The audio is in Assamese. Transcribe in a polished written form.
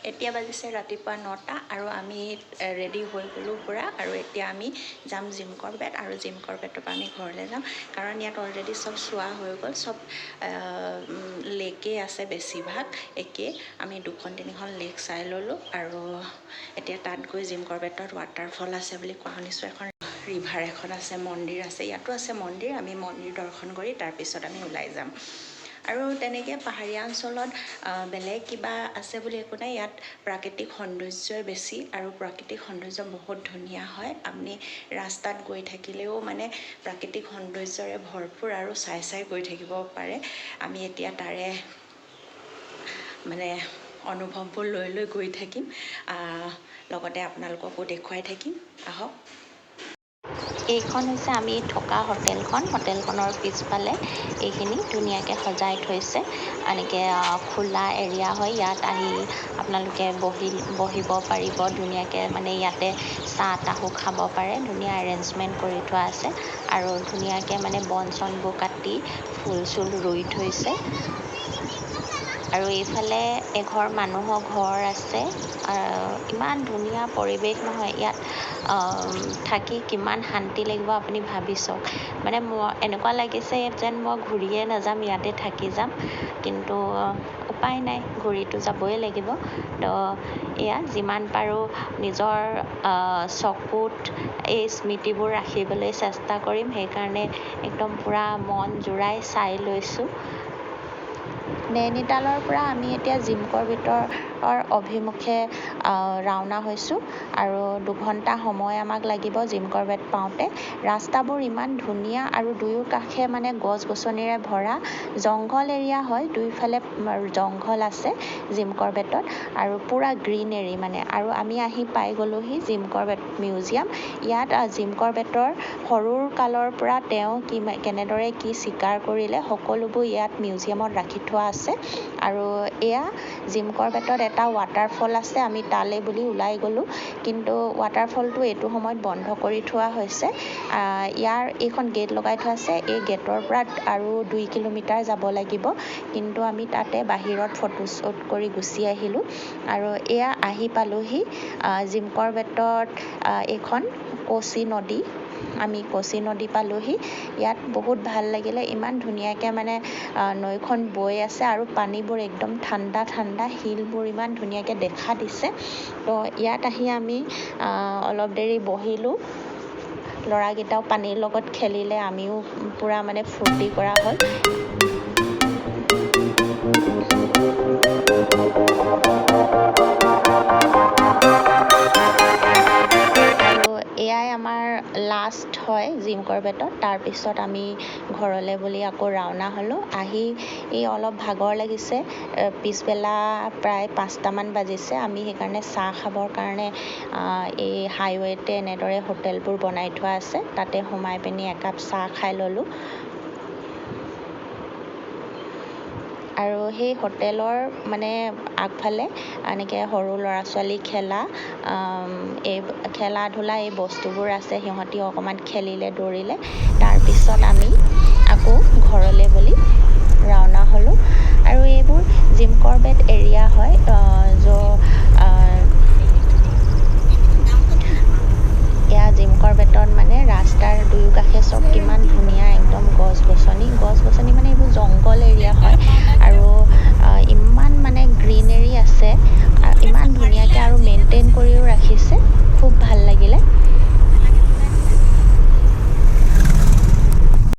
এতিয়া বাজিছে ৰাতিপুৱা 9টা আৰু আমি ৰেডি হৈ গ'লোঁ পূৰা আৰু এতিয়া আমি যাম জিম কৰবেট আৰু জিম কৰবেটৰ পৰা আমি ঘৰলৈ যাম কাৰণ ইয়াত অলৰেডি চব চোৱা হৈ গ'ল চব লেকেই আছে বেছিভাগ একে আমি 2-3খন লেক চাই ল'লোঁ আৰু এতিয়া তাত গৈ জিম কৰবেটত ৱাটাৰফল আছে বুলি কোৱা শুনিছোঁ এখন ৰিভাৰ এখন আছে মন্দিৰ আছে ইয়াতো আছে মন্দিৰ আমি মন্দিৰ দৰ্শন কৰি তাৰপিছত আমি ওলাই যাম আৰু তেনেকৈ পাহাৰীয়া অঞ্চলত বেলেগ কিবা আছে বুলি একো নাই ইয়াত প্ৰাকৃতিক সৌন্দৰ্যই বেছি আৰু প্ৰাকৃতিক সৌন্দৰ্য বহুত ধুনীয়া হয় আপুনি ৰাস্তাত গৈ থাকিলেও মানে প্ৰাকৃতিক সৌন্দৰ্যৰে ভৰপূৰ আৰু চাই গৈ থাকিব পাৰে আমি এতিয়া তাৰে মানে অনুভৱবোৰ লৈ গৈ থাকিম লগতে আপোনালোককো দেখুৱাই থাকিম আহক এইখন হৈছে আমি থকা হোটেলখনৰ পিছফালে এইখিনি ধুনীয়াকৈ সজাই থৈছে এনেকৈ খোলা এৰিয়া হয় ইয়াত আহি আপোনালোকে বহিব পাৰিব ধুনীয়াকৈ মানে ইয়াতে চাহ তাহো খাব পাৰে ধুনীয়া এৰেঞ্জমেণ্ট কৰি থোৱা আছে আৰু ধুনীয়াকৈ মানে বন চনবোৰ কাটি ফুল চুল ৰুই থৈছে আৰু এইফালে এঘৰ মানুহৰ ঘৰ আছে ইমান ধুনীয়া পৰিৱেশ নহয় ইয়াত থাকি কিমান শান্তি লাগিব আপুনি ভাবি চাওক মানে এনেকুৱা লাগিছে যেন মই ঘূৰিয়ে নাযাম ইয়াতে থাকি যাম কিন্তু উপায় নাই ঘূৰিতো যাবই লাগিব তো এয়া যিমান পাৰোঁ নিজৰ চকুত এই স্মৃতিবোৰ ৰাখিবলৈ চেষ্টা কৰিম সেইকাৰণে একদম পূৰা মন জোৰাই চাই লৈছোঁ নৈনিতালৰ পৰা আমি এতিয়া জিম কৰবেটৰ অভিমুখে ৰাওনা হৈছোঁ আৰু 2 ঘণ্টা সময় আমাক লাগিব জিম কৰবেট পাওঁতে ৰাস্তাবোৰ ইমান ধুনীয়া আৰু দুয়ো কাষে মানে গছ গছনিৰে ভৰা জংঘল এৰিয়া হয় দুইফালে জংঘল আছে জিম কৰবেটত আৰু পূৰা গ্ৰীনেৰী মানে আৰু আমি আহি পাই গ'লোহি জিম কৰবেট মিউজিয়াম ইয়াত জিম কৰবেটৰ সৰুৰ কালৰ পৰা তেওঁ কেনেদৰে কি চিকাৰ কৰিলে সকলোবোৰ ইয়াত মিউজিয়ামত ৰাখি থোৱা আছে আৰু এয়া জিম কৰবেটত এটা ৱাটাৰফল আছে আমি তালৈ বুলি ওলাই গ'লোঁ কিন্তু ৱাটাৰফলটো এইটো সময়ত বন্ধ কৰি থোৱা হৈছে ইয়াৰ এইখন গেট লগাই থোৱা আছে এই গেটৰ পৰা আৰু 2 কিলোমিটাৰ যাব লাগিব কিন্তু আমি তাতে বাহিৰত ফটো শ্বুট কৰি গুচি আহিলোঁ আৰু এয়া আহি পালোহি জিম কৰবেটত এইখন কোচি নদী আমি কোচি নদী পালোহি ইয়াত বহুত ভাল লাগিলে ইমান ধুনীয়াকৈ মানে নৈখন বৈ আছে আৰু পানীবোৰ একদম ঠাণ্ডা শিলবোৰ ইমান ধুনীয়াকৈ দেখা দিছে তো ইয়াত আহি আমি অলপ দেৰি বহিলোঁ ল'ৰাকেইটাও পানীৰ লগত খেলিলে আমিও পূৰা মানে ফূৰ্তি কৰা হ'ল এয়াই আমাৰ লাষ্ট হয় জিম কৰবেটত তাৰপিছত আমি ঘৰলৈ বুলি আকৌ ৰাওনা হ'লোঁ আহি অলপ ভাগৰ লাগিছে পিছবেলা প্ৰায় 5টামান বাজিছে আমি সেইকাৰণে চাহ খাবৰ কাৰণে এই হাইৱেতে এনেদৰে হোটেলবোৰ বনাই থোৱা আছে তাতে সোমাই পিনি একাপ চাহ খাই ল'লোঁ আৰু সেই হোটেলৰ মানে আগফালে এনেকৈ সৰু ল'ৰা ছোৱালী খেলা এই খেলা ধূলা এই বস্তুবোৰ আছে সিহঁতি অকণমান খেলিলে দৌৰিলে তাৰপিছত আমি আকৌ ঘৰলৈ বুলি ৰাওনা হ'লোঁ আৰু এইবোৰ জিম কৰবেট এৰিয়া হয়